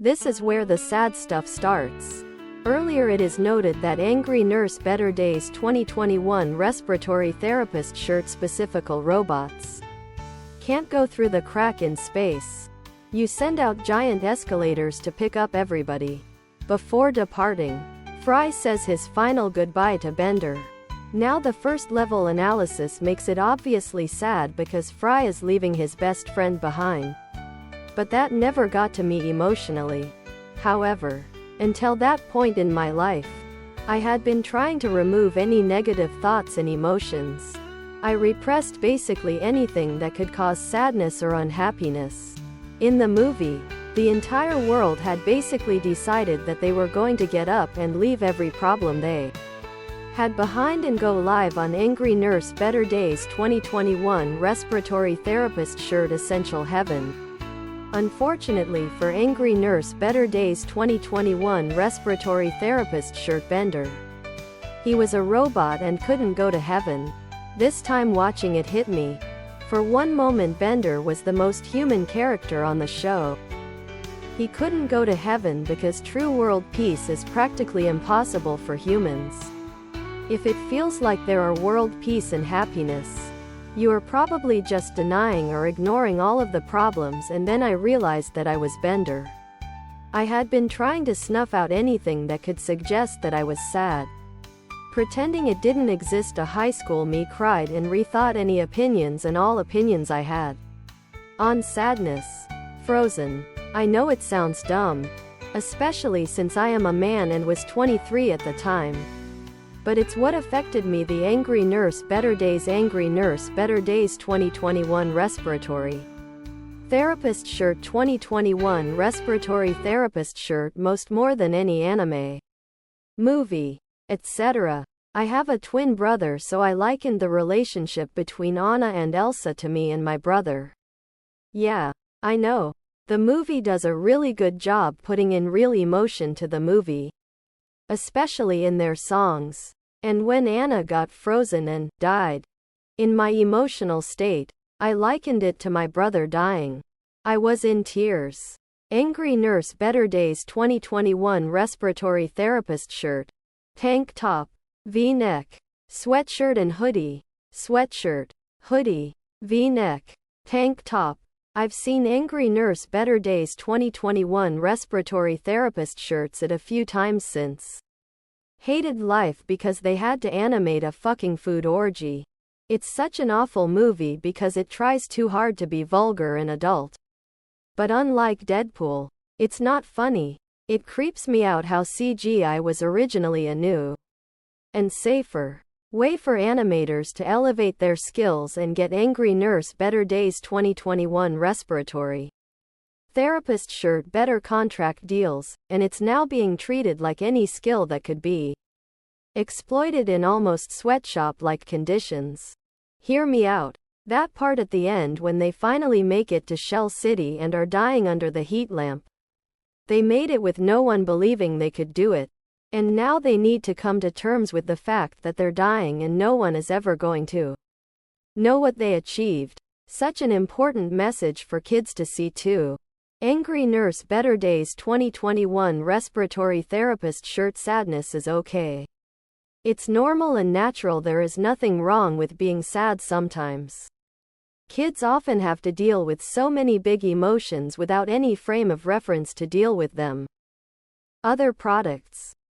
This is where the sad stuff starts. Earlier it is noted that Angry Nurse Better Days 2021 Respiratory Therapist Shirt specifical robots can't go through the crack in space. You send out giant escalators to pick up everybody. Before departing, Fry says his final goodbye to Bender. Now the first level analysis makes it obviously sad because Fry is leaving his best friend behind. But that never got to me emotionally. However, until that point in my life, I had been trying to remove any negative thoughts and emotions. I repressed basically anything that could cause sadness or unhappiness. In the movie, the entire world had basically decided that they were going to get up and leave every problem they had behind and go live on Angry Nurse Better Days 2021 Respiratory Therapist Shirt Essential Heaven. Unfortunately for Angry Nurse Better Days 2021 Respiratory Therapist Shirt Bender, he was a robot and couldn't go to heaven. This time watching it hit me. For one moment Bender was the most human character on the show. He couldn't go to heaven because true world peace is practically impossible for humans. If it feels like there are world peace and happiness, you are probably just denying or ignoring all of the problems. And then I realized that I was Bender. I had been trying to snuff out anything that could suggest that I was sad. Pretending it didn't exist. A high school me cried and rethought any opinions and all opinions I had on sadness. Frozen. I know it sounds dumb, especially since I am a man and was 23 at the time. But it's what affected me. The Angry Nurse Better Days Angry Nurse Better Days 2021 Respiratory Therapist Shirt 2021 Respiratory Therapist Shirt most more than any anime, movie, etc. I have a twin brother, so I likened the relationship between Anna and Elsa to me and my brother. Yeah, I know. The movie does a really good job putting in real emotion to the movie, especially in their songs. And when Anna got frozen and died, in my emotional state, I likened it to my brother dying. I was in tears. Angry Nurse Better Days 2021 Respiratory Therapist Shirt, tank top, V-neck, sweatshirt and hoodie, sweatshirt, hoodie, V-neck, tank top. I've seen Angry Nurse Better Days 2021 Respiratory Therapist shirts a few times since. Hated life because they had to animate a fucking food orgy. It's such an awful movie because it tries too hard to be vulgar and adult. But unlike Deadpool, it's not funny. It creeps me out how CGI was originally a new and safer way for animators to elevate their skills and get Angry Nurse Better Days 2021 Respiratory Therapist Shirt better contract deals, and it's now being treated like any skill that could be exploited in almost sweatshop-like conditions. Hear me out. That part at the end when they finally make it to Shell City and are dying under the heat lamp. They made it with no one believing they could do it. And now they need to come to terms with the fact that they're dying and no one is ever going to know what they achieved. Such an important message for kids to see too. Angry Nurse Better Days 2021 Respiratory Therapist Shirt sadness is okay. It's normal and natural. There is nothing wrong with being sad sometimes. Kids often have to deal with so many big emotions without any frame of reference to deal with them. Other products.